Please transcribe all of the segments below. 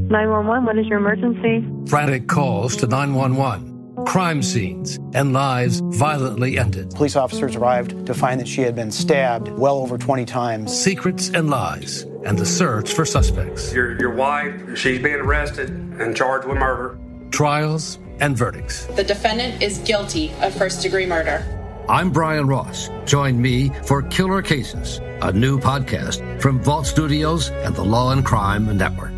911, what is your emergency? Frantic calls to 911. Crime scenes and lives violently ended. Police officers arrived to find that she had been stabbed well over 20 times. Secrets and lies, and the search for suspects. Your wife, she's being arrested and charged with murder. Trials and verdicts. The defendant is guilty of first-degree murder. I'm Brian Ross. Join me for Killer Cases, a new podcast from Vault Studios and the Law and Crime Network.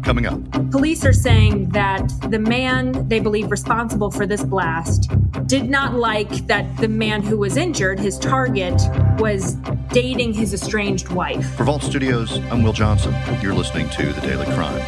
Coming up. Police are saying that the man they believe responsible for this blast did not like that the man who was injured, his target, was dating his estranged wife. For Vault Studios, I'm Will Johnson. You're listening to The Daily Crime.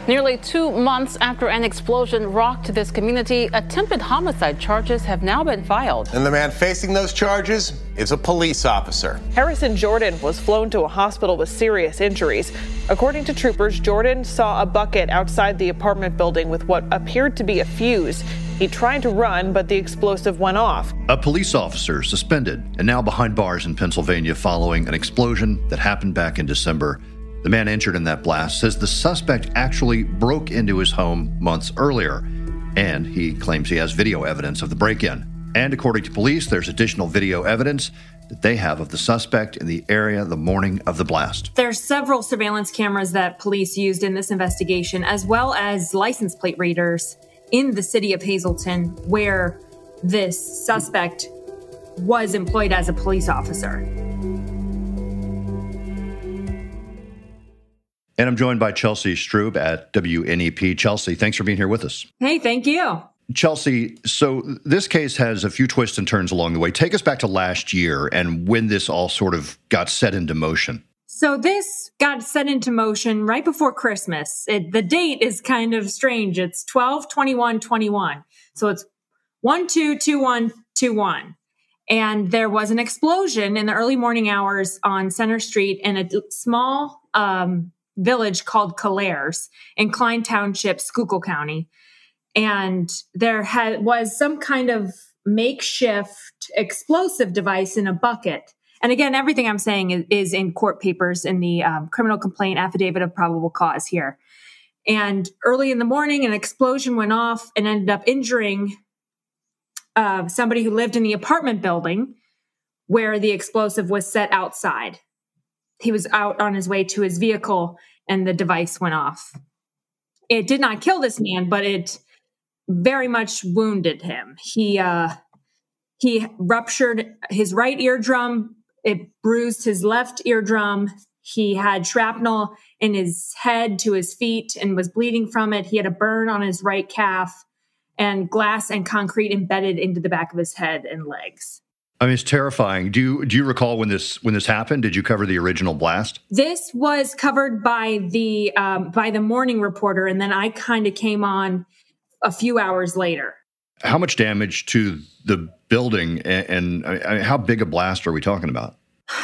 Nearly 2 months after an explosion rocked this community, attempted homicide charges have now been filed. And the man facing those charges is a police officer. Harrison Jordan was flown to a hospital with serious injuries. According to troopers, Jordan saw a bucket outside the apartment building with what appeared to be a fuse. He tried to run, but the explosive went off. A police officer suspended and now behind bars in Pennsylvania following an explosion that happened back in December. The man injured in that blast says the suspect actually broke into his home months earlier, and he claims he has video evidence of the break-in. And according to police, there's additional video evidence that they have of the suspect in the area the morning of the blast. There's several surveillance cameras that police used in this investigation, as well as license plate readers in the city of Hazleton, where this suspect was employed as a police officer. And I'm joined by Chelsea Strub at WNEP. Chelsea, thanks for being here with us. Hey, thank you. Chelsea, so this case has a few twists and turns along the way. Take us back to last year and when this all sort of got set into motion. So this got set into motion right before Christmas. The date is kind of strange. It's 12/21/21. So it's 1/2/21/21. And there was an explosion in the early morning hours on Center Street in a small village called Calares in Klein Township, Schuylkill County. And there was some kind of makeshift explosive device in a bucket. And again, everything I'm saying is in court papers in the criminal complaint affidavit of probable cause here. And early in the morning, an explosion went off and ended up injuring somebody who lived in the apartment building where the explosive was set outside. He was out on his way to his vehicle and the device went off. It did not kill this man, but it very much wounded him. He ruptured his right eardrum. It bruised his left eardrum. He had shrapnel in his head to his feet and was bleeding from it. He had a burn on his right calf and glass and concrete embedded into the back of his head and legs. I mean, it's terrifying. Do you recall when this happened? Did you cover the original blast? This was covered by the morning reporter, and then I kind of came on a few hours later. How much damage to the building, and how big a blast are we talking about?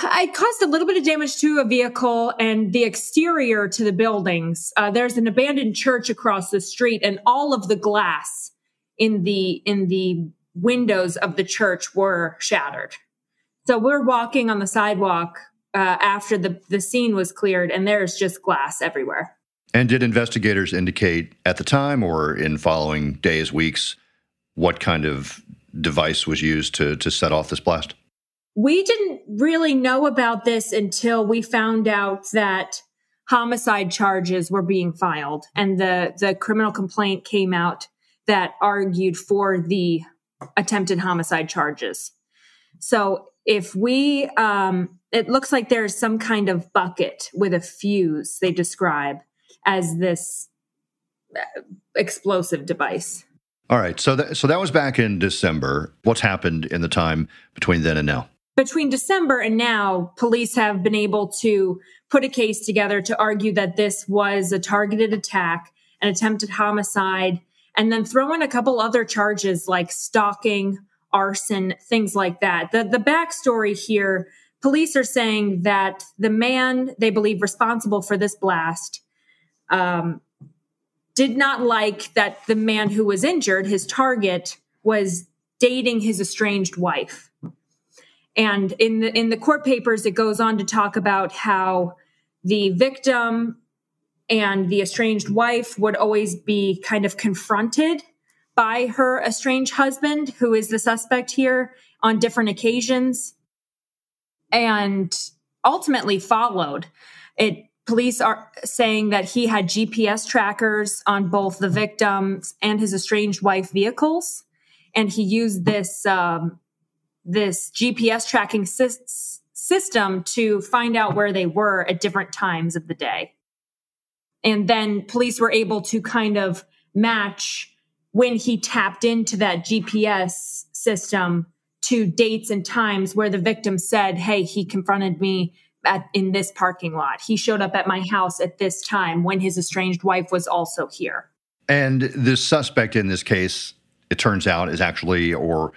It caused a little bit of damage to a vehicle and the exterior to the buildings. There's an abandoned church across the street, and all of the glass in the windows of the church were shattered. So we're walking on the sidewalk after the scene was cleared, and there's just glass everywhere. And did investigators indicate at the time or in following days, weeks, what kind of device was used to set off this blast? We didn't really know about this until we found out that homicide charges were being filed, and the criminal complaint came out that argued for the attempted homicide charges. So if we, it looks like there's some kind of bucket with a fuse they describe as this explosive device. All right. So that was back in December. What's happened in the time between then and now? Between December and now, police have been able to put a case together to argue that this was a targeted attack, an attempted homicide, and then throw in a couple other charges like stalking, arson, things like that. The backstory here, police are saying that the man they believe responsible for this blast did not like that the man who was injured, his target, was dating his estranged wife. And in the court papers, it goes on to talk about how the victim and the estranged wife would always be kind of confronted by her estranged husband, who is the suspect here, on different occasions, and ultimately followed. Police are saying that he had GPS trackers on both the victim's and his estranged wife vehicles, and he used this GPS tracking system to find out where they were at different times of the day. And then police were able to kind of match when he tapped into that GPS system to dates and times where the victim said, hey, he confronted me in this parking lot. He showed up at my house at this time when his estranged wife was also here. And the suspect in this case, it turns out, is actually, or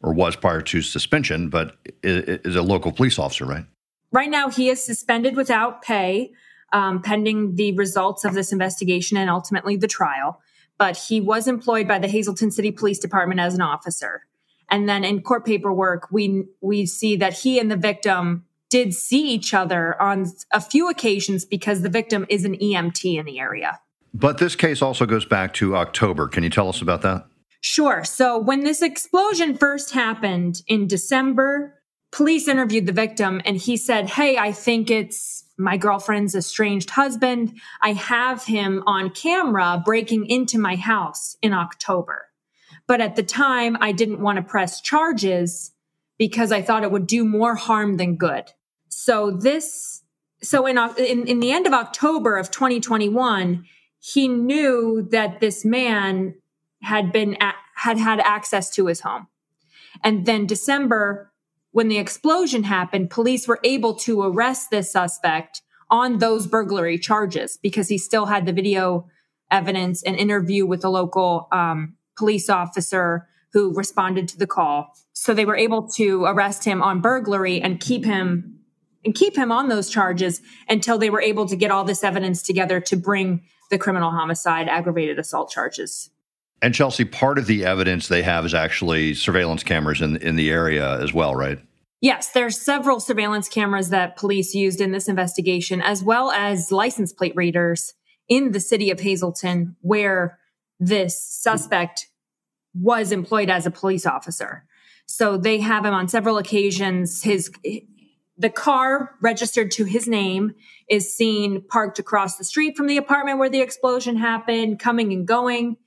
was prior to suspension, but is a local police officer, right? Right now, he is suspended without pay, pending the results of this investigation and ultimately the trial. But he was employed by the Hazleton City Police Department as an officer. And then in court paperwork, we see that he and the victim did see each other on a few occasions because the victim is an EMT in the area. But this case also goes back to October. Can you tell us about that? Sure. So when this explosion first happened in December, police interviewed the victim and he said, hey, I think it's my girlfriend's estranged husband. I have him on camera breaking into my house in October. But at the time, I didn't want to press charges because I thought it would do more harm than good. So in the end of October of 2021, he knew that this man had had access to his home. And then December, when the explosion happened, police were able to arrest this suspect on those burglary charges because he still had the video evidence and interview with a local police officer who responded to the call. So they were able to arrest him on burglary and keep him on those charges until they were able to get all this evidence together to bring the criminal homicide, aggravated assault charges. And Chelsea, part of the evidence they have is actually surveillance cameras in the area as well, right? Yes, there's several surveillance cameras that police used in this investigation, as well as license plate readers in the city of Hazleton, where this suspect was employed as a police officer. So they have him on several occasions. The car registered to his name is seen parked across the street from the apartment where the explosion happened, coming and going.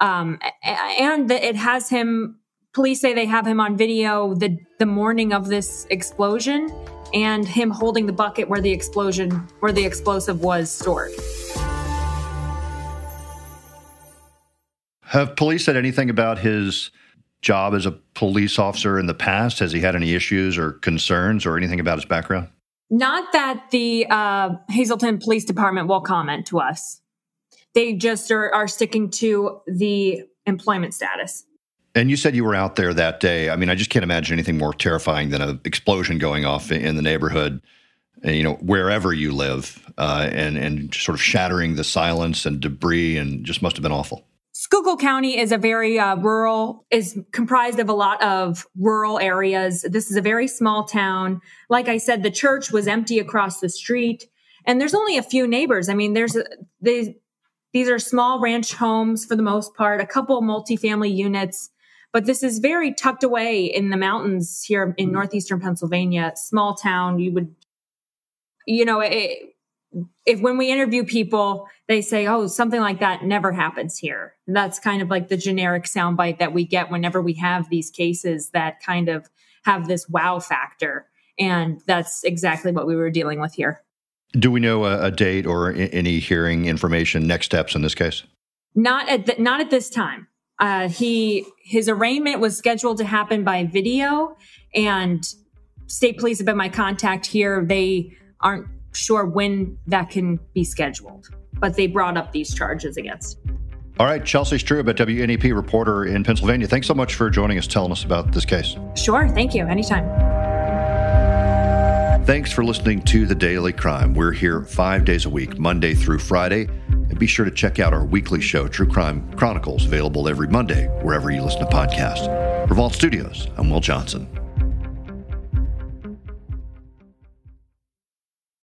And it has him, police say they have him on video the morning of this explosion and him holding the bucket where the explosive was stored. Have police said anything about his job as a police officer in the past? Has he had any issues or concerns or anything about his background? Not that the Hazleton Police Department will comment to us. They just are sticking to the employment status. And you said you were out there that day. I mean, I just can't imagine anything more terrifying than an explosion going off in the neighborhood, wherever you live, and sort of shattering the silence and debris, and just must have been awful. Schuylkill County is a very is comprised of a lot of rural areas. This is a very small town. Like I said, the church was empty across the street, and there's only a few neighbors. I mean, these are small ranch homes for the most part, a couple multifamily units, but this is very tucked away in the mountains here in northeastern Pennsylvania. Small town. You would, if when we interview people, they say, oh, something like that never happens here. And that's kind of like the generic soundbite that we get whenever we have these cases that kind of have this wow factor. And that's exactly what we were dealing with here. Do we know a date or any hearing information, next steps in this case? Not at this time. His arraignment was scheduled to happen by video, and state police have been my contact here. They aren't sure when that can be scheduled, but they brought up these charges against. All right, Chelsea Strub, a WNEP reporter in Pennsylvania. Thanks so much for joining us, telling us about this case. Sure, thank you. Anytime. Thanks for listening to The Daily Crime. We're here 5 days a week, Monday through Friday. And be sure to check out our weekly show, True Crime Chronicles, available every Monday, wherever you listen to podcasts. For Vault Studios, I'm Will Johnson.